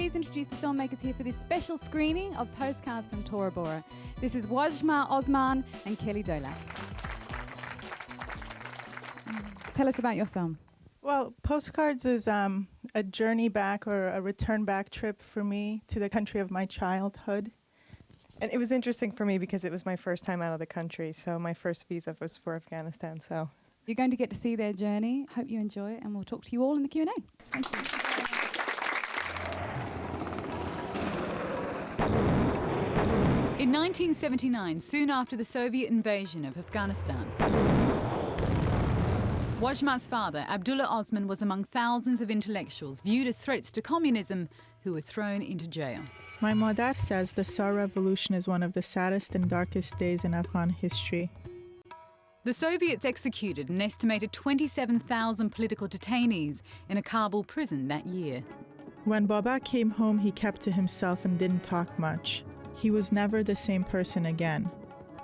please introduce the filmmakers here for this special screening of Postcards from Tora Bora. This is Wajma Osman and Kelly Dolak. Tell us about your film. Well, Postcards is a journey back or a return back trip for me to the country of my childhood. And it was interesting for me because it was my first time out of the country, so my first visa was for Afghanistan. So you're going to get to see their journey. Hope you enjoy it, and we'll talk to you all in the Q&A. Thank you. In 1979, soon after the Soviet invasion of Afghanistan, Wajma's father, Abdullah Osman, was among thousands of intellectuals viewed as threats to communism who were thrown into jail. My mother says the Tsar Revolution is one of the saddest and darkest days in Afghan history. The Soviets executed an estimated 27,000 political detainees in a Kabul prison that year. When Baba came home, he kept to himself and didn't talk much. He was never the same person again.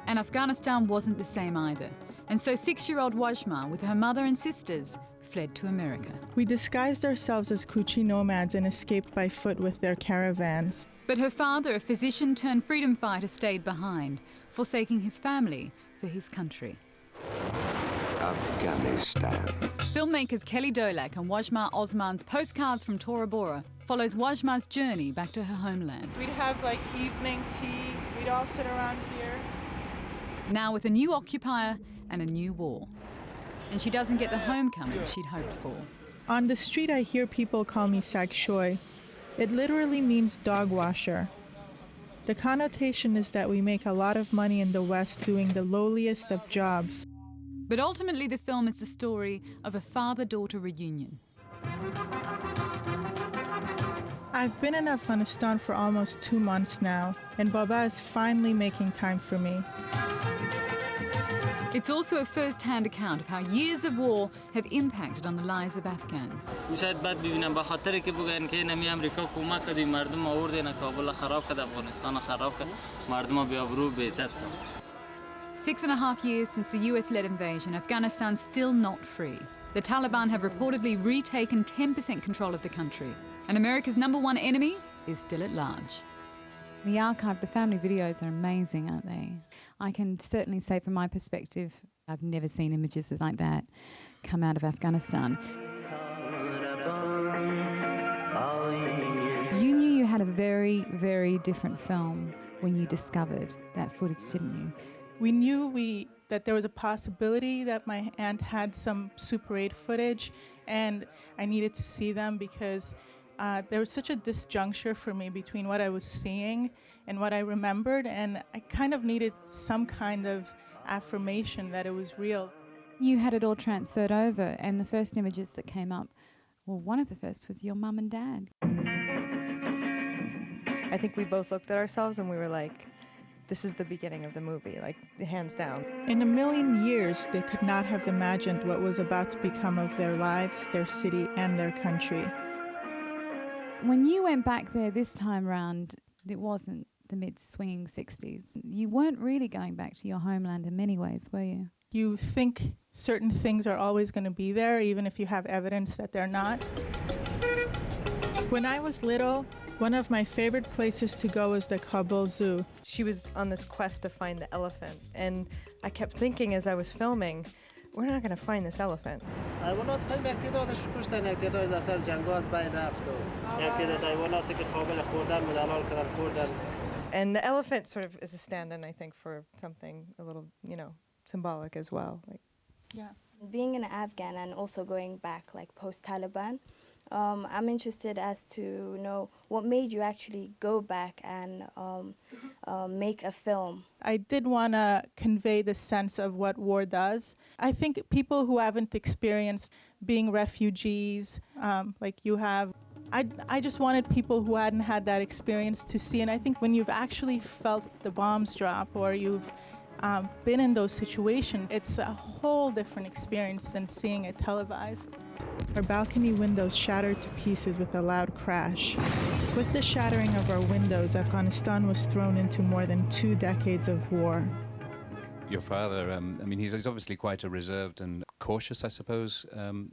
And Afghanistan wasn't the same either. And so 6-year-old Wajma, with her mother and sisters, fled to America. We disguised ourselves as Kuchi nomads and escaped by foot with their caravans. But her father, a physician turned freedom fighter, stayed behind, forsaking his family for his country. Afghanistan. Filmmakers Kelly Dolak and Wajma Osman's Postcards from Tora Bora follows Wajma's journey back to her homeland. We'd have like evening tea, we'd all sit around here. Now with a new occupier and a new war. And she doesn't get the homecoming she'd hoped for. On the street, I hear people call me Sakshoy. It literally means dog washer. The connotation is that we make a lot of money in the West doing the lowliest of jobs. But ultimately, the film is the story of a father-daughter reunion. I've been in Afghanistan for almost 2 months now, and Baba is finally making time for me. It's also a first-hand account of how years of war have impacted on the lives of Afghans. 6.5 years since the US-led invasion, Afghanistan's still not free. The Taliban have reportedly retaken 10% control of the country, and America's #1 enemy is still at large. The archive, the family videos are amazing, aren't they? I can certainly say from my perspective, I've never seen images like that come out of Afghanistan. You knew you had a very, very different film when you discovered that footage, didn't you? We knew that there was a possibility that my aunt had some Super 8 footage, and I needed to see them because there was such a disjuncture for me between what I was seeing and what I remembered, and I kind of needed some kind of affirmation that it was real. You had it all transferred over, and the first images that came up, well, one of the first was your mum and dad. I think we both looked at ourselves and we were like, this is the beginning of the movie, like, hands down. In a million years, they could not have imagined what was about to become of their lives, their city, and their country. When you went back there this time round, it wasn't the mid-swinging 60s. You weren't really going back to your homeland in many ways, were you? You think certain things are always going to be there, even if you have evidence that they're not. When I was little, one of my favorite places to go was the Kabul Zoo. She was on this quest to find the elephant, and I kept thinking as I was filming, we're not going to find this elephant. And the elephant sort of is a stand-in, I think, for something a little, symbolic as well. Yeah. Being an Afghan and also going back, like post-Taliban, I'm interested as to know what made you actually go back and make a film. I did want to convey the sense of what war does. I think people who haven't experienced being refugees, like you have, I just wanted people who hadn't had that experience to see. And I think when you've actually felt the bombs drop or you've been in those situations, it's a whole different experience than seeing it televised. Our balcony windows shattered to pieces with a loud crash. With the shattering of our windows, Afghanistan was thrown into more than 2 decades of war. Your father, he's obviously quite a reserved and cautious, I suppose,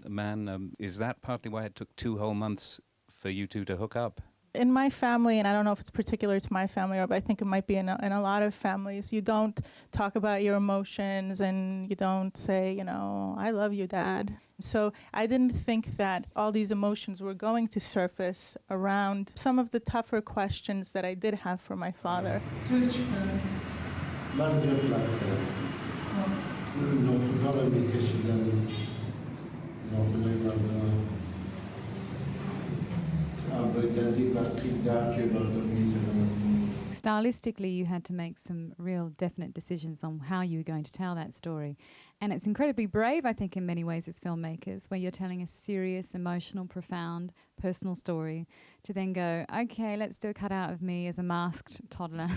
man. Is that partly why it took 2 whole months for you two to hook up? In my family, and I don't know if it's particular to my family, but I think it might be in a lot of families, you don't talk about your emotions and you don't say, you know, I love you, Dad. So I didn't think that all these emotions were going to surface around some of the tougher questions that I did have for my father. Stylistically, you had to make some real definite decisions on how you were going to tell that story. And it's incredibly brave, I think, in many ways as filmmakers, where you're telling a serious, emotional, profound, personal story, to then go, okay, let's do a cutout of me as a masked toddler.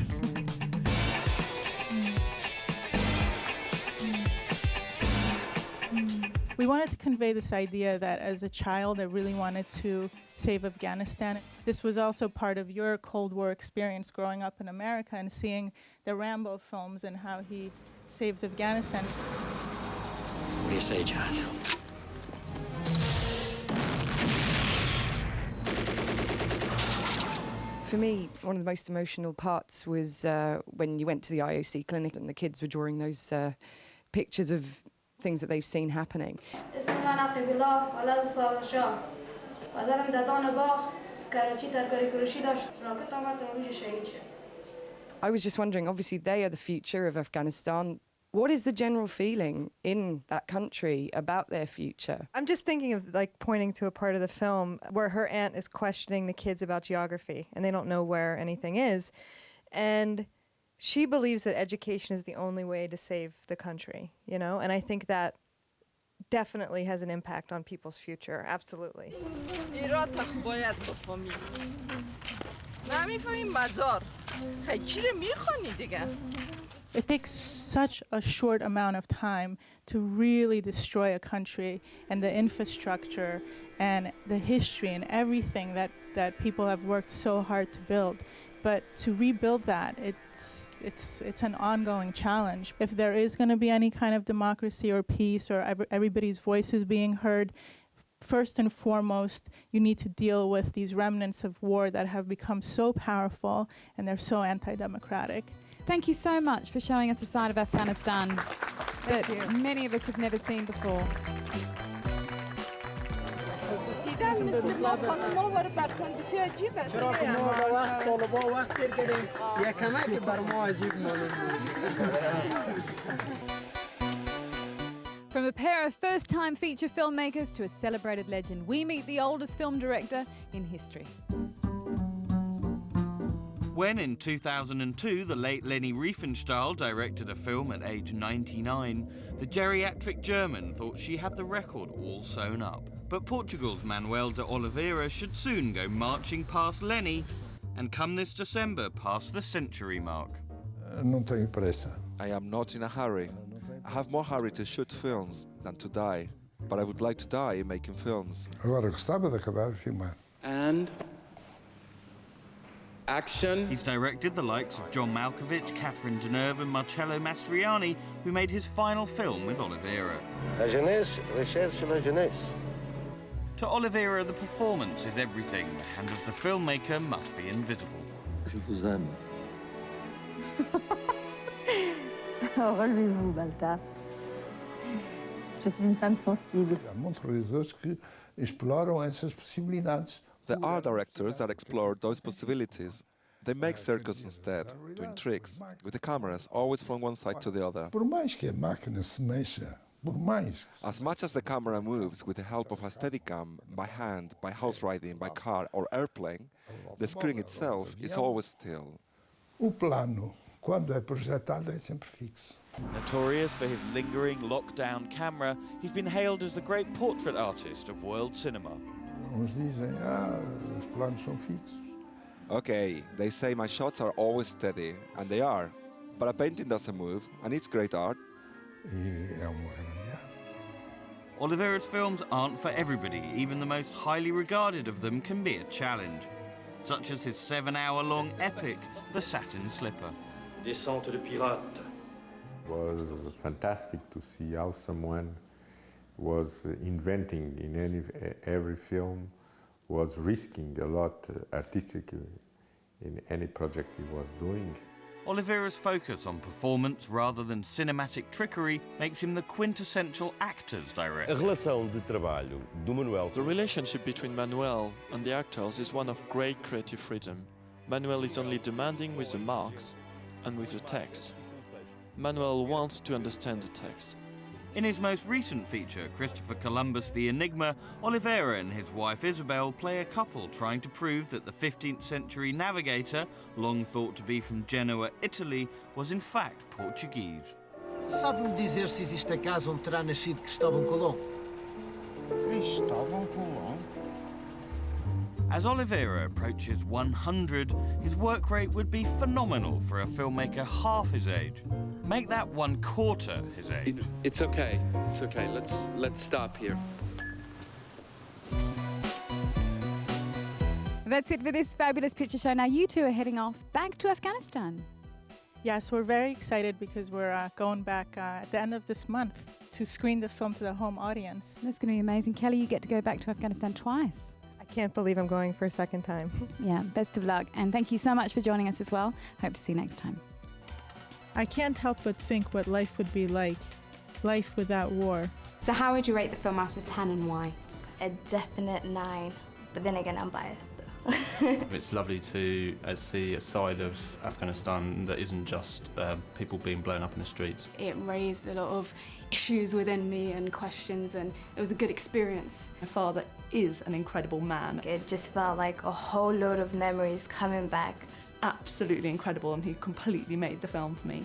We wanted to convey this idea that as a child, I really wanted to save Afghanistan. This was also part of your Cold War experience growing up in America and seeing the Rambo films and how he saves Afghanistan. What do you say, John? For me, one of the most emotional parts was when you went to the IOC clinic and the kids were drawing those pictures of things that they've seen happening. I was just wondering, obviously they are the future of Afghanistan. What is the general feeling in that country about their future? I'm just thinking of like pointing to a part of the film where her aunt is questioning the kids about geography and they don't know where anything is. And she believes that education is the only way to save the country, you know? And I think that definitely has an impact on people's future, absolutely. It takes such a short amount of time to really destroy a country and the infrastructure and the history and everything that people have worked so hard to build. But to rebuild that, it's an ongoing challenge. If there is going to be any kind of democracy or peace or everybody's voices being heard, first and foremost, you need to deal with these remnants of war that have become so powerful and they're so anti-democratic. Thank you so much for showing us a side of Afghanistan that many of us have never seen before. From a pair of first-time feature filmmakers to a celebrated legend, we meet the oldest film director in history. When in 2002 the late Leni Riefenstahl directed a film at age 99, the geriatric German thought she had the record all sewn up. But Portugal's Manuel de Oliveira should soon go marching past Leni and come this December past the century mark. Não tenho pressa. I am not in a hurry. I have more hurry to shoot films than to die, but I would like to die making films. Agora gostava de acabar de filmar. And action. He's directed the likes of John Malkovich, Catherine Deneuve and Marcello Mastroianni, who made his final film with Oliveira. La jeunesse recherche la jeunesse. To Oliveira, the performance is everything. The hand of the filmmaker must be invisible. Je vous aime. Relevez-vous, Balta. Je suis une femme sensible. Há muitos realizadores que exploram essas possibilidades. There are directors that explore those possibilities. They make circus instead, doing tricks, with the cameras always from one side to the other. Por mais que a máquina se mexa, por mais. As much as the camera moves with the help of a Steadicam, by hand, by house riding, by car or airplane, the screen itself is always still. O plano, quando é projetado, é sempre fixo. Notorious for his lingering lockdown camera, he's been hailed as the great portrait artist of world cinema. Uns dizem, os planos são fixos. Okay, they say my shots are always steady, and they are. But a painting doesn't move, and it's great art. E é uma grande arte. Oliveira's films aren't for everybody. Even the most highly regarded of them can be a challenge, such as his 7-hour-long epic, The Satin Slipper. Descente de pirate. It was fantastic to see how someone was inventing in every film was risking a lot artistically in any project he was doing. Oliveira's focus on performance rather than cinematic trickery makes him the quintessential actor's director. A relação de trabalho do Manuel. The relationship between Manuel and the actors is one of great creative freedom. Manuel is only demanding with the marks and with the text. Manuel wants to understand the text. In his most recent feature, Christopher Columbus the Enigma, Oliveira and his wife Isabel play a couple trying to prove that the 15th century navigator, long thought to be from Genoa, Italy, was in fact Portuguese. Sabe-me dizer se existe a casa onde terá nascido Cristóvão Colombo? Cristóvão Colombo? As Oliveira approaches 100, his work rate would be phenomenal for a filmmaker half his age. Make that 1/4 his age. It's okay. It's okay. Let's stop here. That's it for this fabulous picture show. Now you two are heading off back to Afghanistan. Yes, we're very excited because we're going back at the end of this month to screen the film to the home audience. That's going to be amazing. Kelly, you get to go back to Afghanistan twice. I can't believe I'm going for a second time. Yeah, best of luck. And thank you so much for joining us as well. Hope to see you next time. I can't help but think what life would be like, life without war. So how would you rate the film out of 10 and why? A definite 9, but then again, I'm biased. It's lovely to see a side of Afghanistan that isn't just people being blown up in the streets. It raised a lot of issues within me and questions, and it was a good experience. My father is an incredible man. It just felt like a whole load of memories coming back. Absolutely incredible, and he completely made the film for me.